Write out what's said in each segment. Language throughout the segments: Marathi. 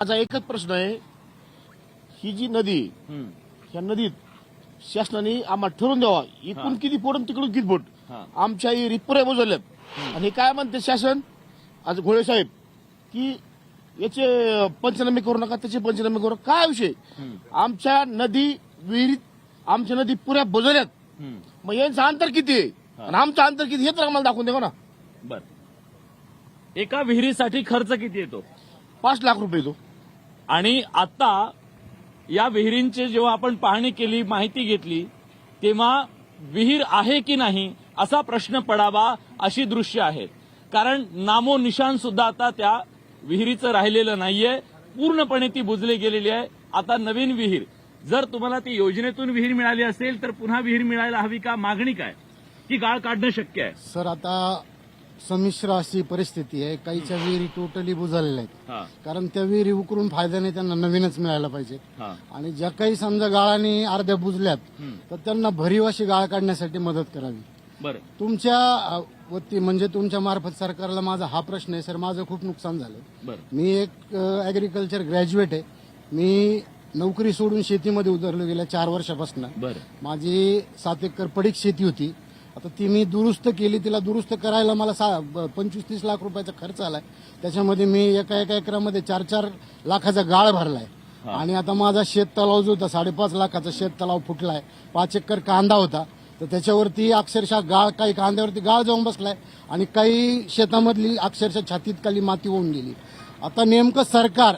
माझा एकच प्रश्न आहे, ही जी नदी आहे, ह्या नदीत शासनाने आम्हाला ठरवून द्यावा इकडून किती फूट आणि तिकडून किती फूट. आमच्या रिपुऱ्या मोजल्यात आणि काय म्हणते शासन आज घोळे साहेब की याचे पंचनामे करू नका, त्याचे पंचनामे करू नका. काय विषय? आमच्या नदी विहिरीत आमच्या नदी पुऱ्या बुजवल्यात. मग यांचं अंतर किती आहे आणि आमचं अंतर किती हे तर आम्हाला दाखवून द्यावं ना. बर, एका विहिरीसाठी खर्च किती येतो? 5 लाख रुपये येतो. आणि आता या विहिरींची जेव्हा आपण पाहणी केली, माहिती घेतली, तेव्हा विहीर आहे की नाही असा प्रश्न पडावा अशी दृश्य आहेत. कारण नामो निशान सुद्धा आता त्या विहिरीचं राहिलेलं नाहीये, पूर्णपणे ती बुजली गेलेली आहे. आता नवीन विहीर, जर तुम्हाला ती योजनेतून विहीर मिळाली असेल तर पुन्हा विहीर मिळायला हवी का? मागणी काय? की गाळ काढणं शक्य आहे? सर, आता संमिश्र अशी परिस्थिती आहे. काहीच्या विहिरी टोटली बुजवलेल्या आहेत, कारण त्या विहिरी उकरून फायदा नाही, त्यांना नवीनच मिळायला पाहिजे. आणि ज्या काही समजा गाळाने अर्ध्या बुजल्यात तर त्यांना भरीव अशी गाळ काढण्यासाठी मदत करावी. बरं, तुमच्या वती म्हणजे तुमच्या मार्फत सरकारला माझा हा प्रश्न आहे. सर, माझं खूप नुकसान झालं. मी एक ऍग्रिकल्चर ग्रॅज्युएट आहे. मी नोकरी सोडून शेतीमध्ये उतरलो गेल्या 4 वर्षापासून. माझी 7 एकर पडीक शेती होती. आता ती मी दुरुस्त केली. तिला दुरुस्त करायला मला 25-30 लाख रुपयाचा खर्च आलाय. त्याच्यामध्ये मी एका एकरामध्ये 4-4 लाखाचा गाळ भरलाय. आणि आता माझा शेत तलाव जो होता 5.5 लाखाचा शेत तलाव फुटलाय. 5 एकर कांदा होता, तर त्याच्यावरती अक्षरशः गाळ, काही कांद्यावरती गाळ जाऊन बसलाय आणि काही शेतामधली अक्षरशः छातीत खाली माती होऊन गेली. आता नेमकं सरकार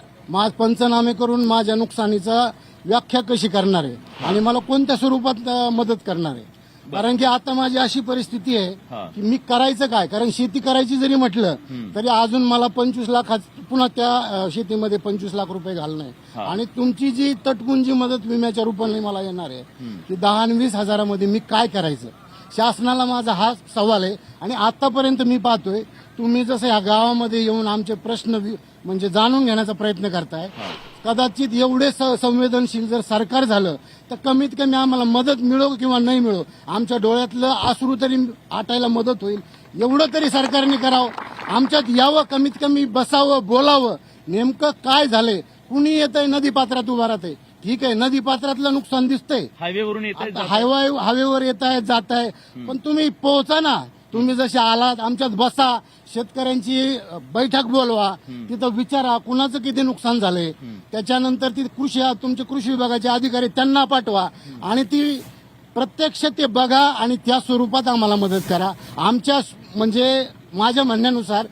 पंचनामे करून माझ्या नुकसानीचा व्याख्या कशी करणार आहे आणि मला कोणत्या स्वरूपात मदत करणार आहे? कारण की आता माझी अशी परिस्थिती आहे की मी करायचं काय? कारण शेती करायची जरी म्हटलं तरी अजून मला 25 लाख पुन्हा त्या शेतीमध्ये 25 लाख रुपये घालणं आहे. आणि तुमची जी तटपुंजी मदत विम्याच्या रूपाने मला येणार आहे की 10 आणि 20 हजारामध्ये मी काय करायचं? शासनाला माझा हा सवाल आहे. आणि आतापर्यंत मी पाहतोय तुम्ही जसं या गावामध्ये येऊन आमचे प्रश्न म्हणजे जाणून घेण्याचा प्रयत्न करताय. कदाचित एवढे संवेदनशील जर सरकार झालं तर कमीत कमी आम्हाला मदत मिळो किंवा नाही मिळो, आमच्या डोळ्यातलं अश्रू तरी आटायला मदत होईल. एवढं तरी सरकारने करावं, आमच्यात यावं, कमीत कमी बसावं, बोलावं. नेमकं काय झालंय? कुणी येतंय नदीपात्रात उभा राहतंय, ठीक आहे, नदीपात्रातलं नुकसान दिसतंय, हायवेवरून येत हायवेवर येत आहे, जात आहे, पण तुम्ही पोहोचा ना. तुम्ही जसे आलात आमच्यात बसा, शेतकऱ्यांची बैठक बोलवा, तिथं विचारा कुणाचं किती नुकसान झालंय. त्याच्यानंतर ती तुमचे कृषी विभागाचे अधिकारी त्यांना पाठवा आणि ती प्रत्यक्ष ते बघा आणि त्या स्वरूपात आम्हाला मदत करा. आमच्या म्हणजे माझ्या म्हणण्यानुसार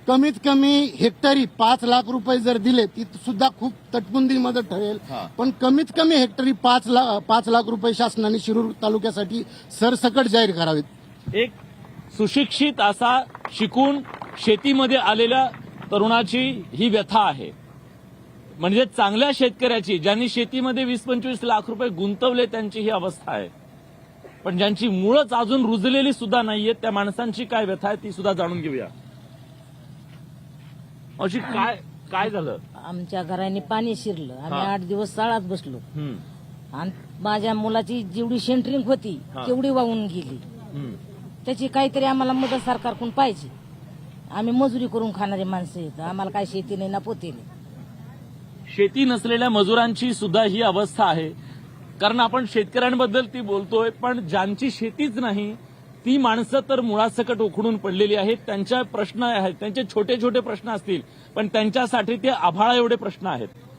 कमीत कमी हेक्टरी 5 लाख रुपये जर दिले ती सुद्धा खूप तटपुंदी मदत ठरेल. पण कमीत कमी हेक्टरी 5 लाख रुपये शासनाने शिरूर तालुक्यासाठी सरसकट जाहीर करावेत. एक सुशिक्षित असा शिकून शेतीमध्ये आलेल्या तरुणाची ही व्यथा आहे. म्हणजे चांगल्या शेतकऱ्याची, ज्यांनी शेतीमध्ये 20-25 लाख रुपये गुंतवले, त्यांची ही अवस्था आहे. पण ज्यांची मुळच अजून रुजलेली सुद्धा नाहीये, त्या माणसांची काय व्यथा आहे ती सुद्धा जाणून घेऊया. अशी काय झालं? आमच्या घराने पाणी शिरलं. आम्ही 8 दिवस शाळात बसलो आणि माझ्या मुलाची जेवढी सेंटरिंग होती तेवढी वाहून गेली. त्याची काहीतरी आम्हाला मदत सरकारकडून पाहिजे. आम्ही मजुरी करून खाणारे माणसं आहेत, आम्हाला काय शेती नाही ना पोते नाही. शेती नसलेल्या मजुरांची सुद्धा ही अवस्था आहे. कारण आपण शेतकऱ्यांबद्दल ती बोलतोय, पण ज्यांची शेतीच नाही ती माणसं तर मुळासकट उखडून पडलेली आहेत. त्यांच्या प्रश्न आहेत, त्यांचे छोटे छोटे प्रश्न असतील, पण त्यांच्यासाठी ते आभाळा एवढे प्रश्न आहेत.